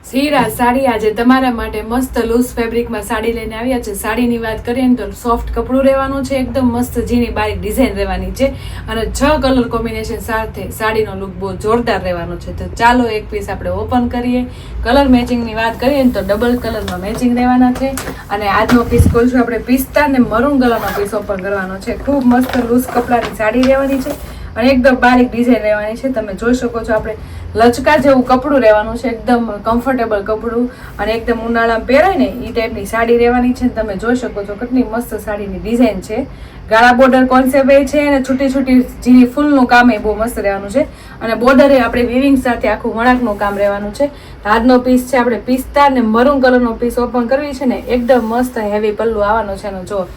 શ્રીરાજ સાડી આજે તમારા માટે મસ્ત લૂઝ ફેબ્રિકમાં સાડી લઈને આવ્યા છે. સાડીની વાત કરીએ ને તો સોફ્ટ કપડું રહેવાનું છે, એકદમ મસ્ત ઝીણી બારીક ડિઝાઇન રહેવાની છે અને 6 કલર કોમ્બિનેશન સાથે સાડીનો લુક બહુ જોરદાર રહેવાનો છે. તો ચાલો એક પીસ આપણે ઓપન કરીએ. કલર મેચિંગની વાત કરીએ ને તો ડબલ કલરમાં મેચિંગ રહેવાના છે અને આજનો પીસ ખોલશું આપણે પિસ્તા ને મરૂન કલરનો પીસ ઓપન કરવાનો છે. ખૂબ મસ્ત લૂઝ કપડાની સાડી રહેવાની છે અને એકદમ બારીક ડિઝાઇન રહેવાની છે. તમે જોઈ શકો છો આપણે લચકા જેવું કપડું રહેવાનું છે, એકદમ કમ્ફર્ટેબલ કપડું અને એકદમ ઉનાળામાં પહેરાય ને એ ટાઈપની સાડી રહેવાની છે. તમે જોઈ શકો છો કેટલી મસ્ત સાડીની ડિઝાઇન છે. ગાળા બોર્ડર કોન્સેપ્ટ છે અને છૂટી છૂટી ઝીણી ફૂલનું કામ એ બહુ મસ્ત રહેવાનું છે અને બોર્ડરે આપણે વિવિંગ સાથે આખું વણાકનું કામ રહેવાનું છે. આજનો પીસ છે આપણે પિસ્તા ને મરૂન કલરનો પીસ ઓપન કરવી છે ને એકદમ મસ્ત હેવી પલ્લુ આવવાનો છે એનો જો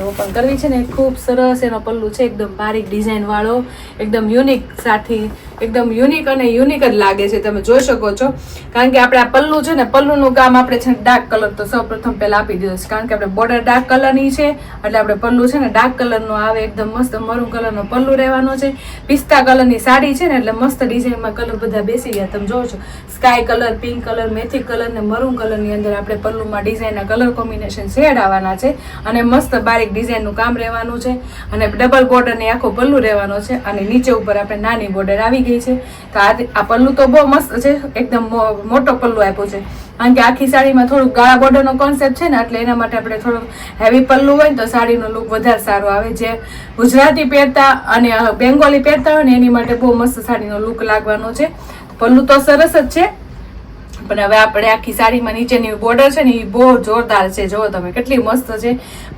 ઓપન કરવી છે ને ખૂબ સરસ એનો પલ્લુ છે, એકદમ બારીક ડિઝાઇન વાળો, એકદમ યુનિક સાથે એકદમ યુનિક અને યુનિક જ લાગે છે. તમે જોઈ શકો છો કારણ કે આપણે આ પલ્લુ છે ને પલ્લુનું કામ આપણે છે ડાર્ક કલર તો સૌપ્રથમ પહેલા આપી દીધો છે કારણ કે આપણે બોર્ડર ડાર્ક કલરની છે એટલે આપણે પલ્લુ છે ને ડાર્ક કલરનો આવે, એકદમ મસ્ત મરૂન કલરનો પલ્લુ રહેવાનો છે. પિસ્તા કલરની સાડી છે ને એટલે મસ્ત ડિઝાઇનમાં કલર બધા બેસી ગયા. તમે જોવો છો સ્કાય કલર, પિંક કલર, મેથી કલર ને મરૂન કલરની અંદર આપણે પલ્લુમાં ડિઝાઇનના કલર કોમ્બિનેશન શેડ આવવાના છે અને મસ્ત બારીક ડિઝાઇનનું કામ રહેવાનું છે અને ડબલ બોર્ડર ને આખો પલ્લુ રહેવાનો છે અને નીચે ઉપર આપણે નાની બોર્ડર આવી ગઈ છે. તો આ પલ્લુ તો બહુ મસ્ત છે, એકદમ મોટો પલ્લુ આપ્યો છે કારણ કે આખી સાડીમાં થોડુંક ગાળા બોર્ડરનો કોન્સેપ્ટ છે ને એટલે એના માટે આપણે થોડુંક હેવી પલ્લુ હોય ને તો સાડીનો લુક વધારે સારો આવે. જે ગુજરાતી પહેરતા અને બેંગોલી પહેરતા હોય ને એની માટે બહુ મસ્ત સાડીનો લુક લાગવાનો છે. પલ્લુ તો સરસ જ છે પણ હવે આપણે આખી સાડીમાં નીચેની બોર્ડર છે ને એ બહુ જોરદાર છે. જુઓ તમે કેટલી મસ્ત છે,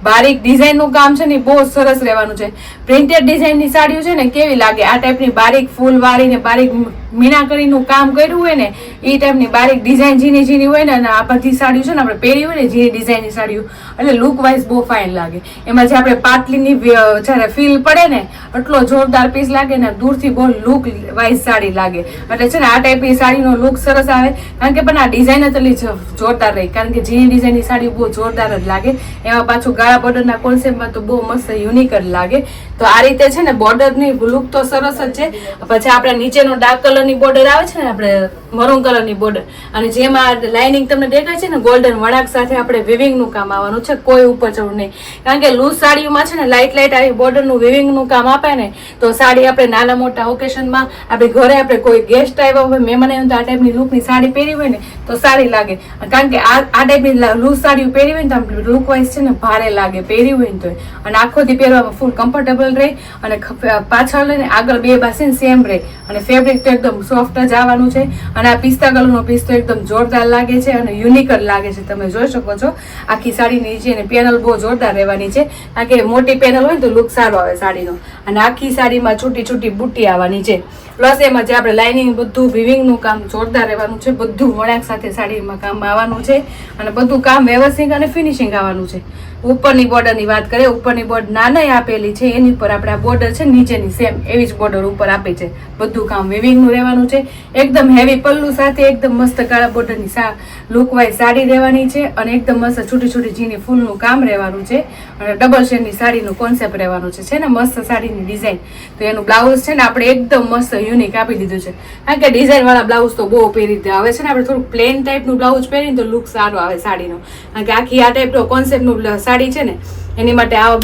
બારીક ડિઝાઇનનું કામ છે ને બહુ સરસ રહેવાનું છે. પ્રિન્ટેડ ડિઝાઇનની સાડીઓ છે ને કેવી લાગે, આ ટાઈપની બારીક ફૂલ વાળી ને બારીક મીનાકરીનું કામ કર્યું હોય ને એ ટાઈપની બારીક ડિઝાઇન ઝીણી ઝીણી હોય ને અને આ બધી સાડીઓ છે ને આપણે પહેરી હોય ને ઝીણી ડિઝાઇનની સાડીઓ એટલે લુક વાઇઝ બહુ ફાઇન લાગે. એમાં જે આપણે પાટલીની જ્યારે ફીલ પડે ને એટલો જોરદાર પીસ લાગે ને દૂરથી બહુ લુક વાઇઝ સાડી લાગે એટલે છે ને આ ટાઈપની સાડીનો લુક સરસ આવે કારણ કે પણ આ ડિઝાઇન એટલી જોરદાર રહી કારણ કે ઝીણી ડિઝાઇનની સાડી બહુ જોરદાર જ લાગે. એમાં પાછું ગાળા બોર્ડરના કોન્સેપ્ટમાં તો બહુ મસ્ત યુનિક જ લાગે. તો આ રીતે છે ને બોર્ડરની લુક તો સરસ જ છે. પછી આપણે નીચેનો ડાર્ક કલરની બોર્ડર આવે છે ને આપણે મરૂન કલરની બોર્ડર અને જેમાં લાઇનિંગ તમને દેખાય છે ને ગોલ્ડન વણાક સાથે આપણે વિવિંગનું કામ આવવાનું છે, કોઈ ઉપર ચડવું નહીં કારણ કે લૂઝ સાડીઓમાં છે ને લાઇટ લાઇટ આવી બોર્ડરનું વિવિંગનું કામ આપે ને તો સાડી આપણે નાના મોટા ઓકેશનમાં આપણે ઘરે આપણે કોઈ ગેસ્ટ આવ્યા હોય, મહેમાન આવ્યા તો આ ટાઈપની લુકની સાડી પહેરી હોય ને તો સારી લાગે કારણ કે આ ટાઈપની લૂઝ સાડીઓ પહેરી હોય ને તો લુક વાઇઝ છે ને ભારે લાગે પહેરી હોય ને તો અને આખો દી પહેરવામાં ફૂલ કમ્ફર્ટેબલ રહે અને પાછળ લઈને આગળ બે બાસી સેમ રહે અને ફેબ્રિક તો એકદમ સોફ્ટ જ આવવાનું છે અને આ પિસ્તા કલરનો પીસ તો એકદમ જોરદાર લાગે છે અને યુનિક જ લાગે છે. તમે જોઈ શકો છો આખી સાડીની નીચે અને પેનલ બહુ જોરદાર રહેવાની છે કારણ કે મોટી પેનલ હોય તો લુક સારો આવે સાડીનો અને આખી સાડીમાં છૂટી છૂટી બુટ્ટી આવવાની છે. પ્લસ એમાં જે આપણે લાઇનિંગ બધું વિવિંગનું કામ જોરદાર રહેવાનું છે, બધું વણાક સાથે સાડીમાં કામ આવવાનું છે અને બધું કામ વ્યવસ્થિત અને ફિનિશિંગ આવવાનું છે. ઉપરની બોર્ડરની વાત કરીએ, ઉપરની બોર્ડર નાની આપેલી છે એની ઉપર આપણે આ બોર્ડર છે નીચેની સેમ એવી જ બોર્ડર ઉપર આપી છે. બધું કામ વિવિંગનું રહેવાનું છે, એકદમ હેવી પલ્લુ સાથે એકદમ મસ્ત કાળા બોર્ડરની લુક વાઇઝ સાડી રહેવાની છે અને એકદમ મસ્ત છૂટી છૂટી ઝીણી ફૂલનું કામ રહેવાનું છે અને ડબલ શેડની સાડીનું કોન્સેપ્ટ રહેવાનું છે ને મસ્ત સાડીની ડિઝાઇન. તો એનું બ્લાઉઝ છે ને આપણે એકદમ મસ્ત યુનિક આપી દીધું છે કારણ કે ડિઝાઇન વાળા બ્લાઉઝ તો બહુ પહેરી આવે છે ને આપણે થોડું પ્લેન ટાઈપનું બ્લાઉઝ પહેરીને તો લુક સારો આવે સાડીનો કારણ કે આખી આ ટાઈપનો કોન્સેપ્ટનું સાડી છે ને એની માટે આવો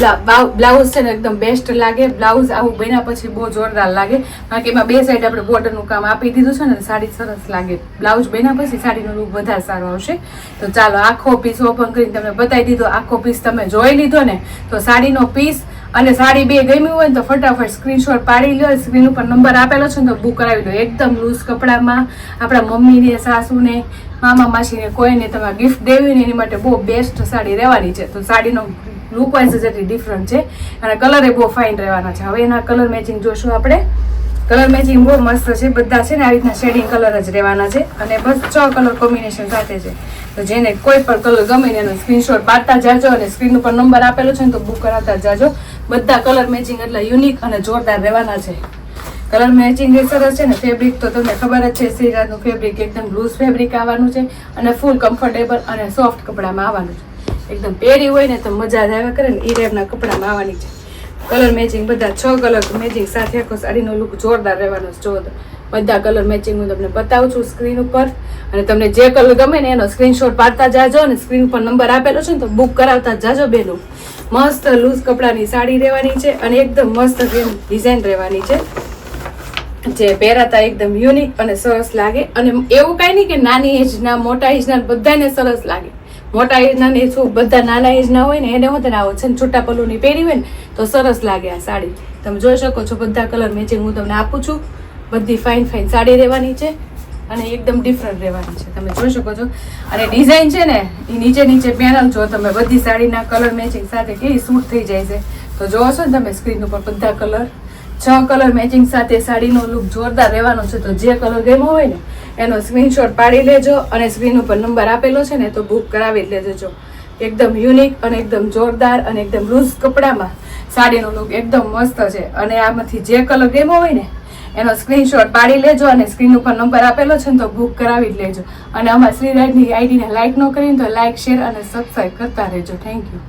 બ્લાઉઝ છે ને એકદમ બેસ્ટ લાગે. બ્લાઉઝ આવું બન્યા પછી બહુ જોરદાર લાગે કારણ કે એમાં બે સાઈડ આપણે બોર્ડરનું કામ આપી દીધું છે ને સાડી સરસ લાગે. બ્લાઉઝ બન્યા પછી સાડીનો લુક વધારે સારો આવશે. તો ચાલો આખો પીસ ઓપન કરીને તમને બતાવી દીધો. આખો પીસ તમે જોઈ લીધો ને તો સાડીનો પીસ અને સાડી બે ગમી હોય ને તો ફટાફટ સ્ક્રીનશોટ પાડી લો. સ્ક્રીન ઉપર નંબર આપેલો છે ને તો બુક કરાવી લો. એકદમ લૂઝ કપડામાં આપણા મમ્મીને, સાસુને, મામા માસીને કોઈને તમારે ગિફ્ટ દેવી ને એની માટે બહુ બેસ્ટ સાડી રહેવાની છે. તો સાડીનો લુક વાઇઝ જ એટલી ડિફરન્ટ છે અને કલર એ બહુ ફાઇન રહેવાના છે. હવે એના કલર મેચિંગ જોશું આપણે. કલર મેચિંગ બહુ મસ્ત છે, બધા છે ને આવી રીતના શેડિંગ કલર જ રહેવાના છે અને બસ 6 કલર કોમ્બિનેશન સાથે છે. તો જેને કોઈ પણ કલર ગમે ને એનો સ્ક્રીનશોટ પાડતા જાજો અને સ્ક્રીન ઉપર નંબર આપેલો છે ને તો બુક કરાવતા જાજો. બધા કલર મેચિંગ એટલે યુનિક અને જોરદાર રહેવાના છે. કલર મેચિંગ એ સરસ છે ને. ફેબ્રિક તો તમને ખબર જ છે શ્રીરાજનું ફેબ્રિક એકદમ લૂઝ ફેબ્રિક આવવાનું છે અને ફૂલ કમ્ફર્ટેબલ અને સોફ્ટ કપડામાં આવવાનું છે. એકદમ પહેરી હોય ને તો મજા જ આવે કરે ને એ ટાઈપના કપડામાં આવવાની છે. કલર મેચિંગ બધા 6 કલર મેચિંગ સાથે આખો સાડીનો લુક જોરદાર રહેવાનો છે. જો બધા કલર મેચિંગ હું તમને બતાવું છું સ્ક્રીન ઉપર, અને તમને જે કલર ગમે ને એનો સ્ક્રીનશોટ પાડતા જાજો, અને સ્ક્રીન ઉપર નંબર આપેલો છે ને તો બુક કરાવતા જાજો બેનું. મસ્ત લૂઝ કપડાની સાડી રહેવાની છે અને એકદમ મસ્ત ડિઝાઇન રહેવાની છે, જે પહેરાતા એકદમ યુનિક અને સરસ લાગે. અને એવું કાંઈ નહીં કે નાની એજના મોટા એજના બધાને સરસ લાગે. મોટા એજના ને શું બધા નાના એજના હોય ને એને હું તને આવો છે ને છૂટા પલ્લુની પહેરી હોય ને તો સરસ લાગે આ સાડી. તમે જોઈ શકો છો બધા કલર મેચિંગ હું તમને આપું છું. બધી ફાઇન ફાઇન સાડી રહેવાની છે અને એકદમ ડિફરન્ટ રહેવાની છે, તમે જોઈ શકો છો. અને ડિઝાઇન છે ને એ નીચે નીચે પેનલ જો તમે બધી સાડીના કલર મેચિંગ સાથે કેવી શૂટ થઈ જાય છે. તો જોવો છો ને તમે સ્ક્રીન ઉપર બધા કલર 6 કલર મેચિંગ સાથે સાડીનો લુક જોરદાર રહેવાનો છે. તો જે કલર ગમ્યો હોય ને એનો સ્ક્રીનશોટ પાડી લેજો, અને સ્ક્રીન ઉપર નંબર આપેલો છે ને તો બુક કરાવી લેજો. એકદમ યુનિક અને એકદમ જોરદાર અને એકદમ લૂઝ કપડામાં સાડીનો લુક એકદમ મસ્ત છે. અને આમાંથી જે કલર ગમ્યો હોય ને એનો સ્ક્રીનશોટ પાડી લેજો, અને સ્ક્રીન ઉપર નંબર આપેલો છે ને તો બુક કરાવી જ લેજો. અને અમારા શ્રીરાજની આઈડીને લાઇક ન કરીને તો લાઇક, શેર અને સબસ્ક્રાઈબ કરતા રહેજો. Thank you.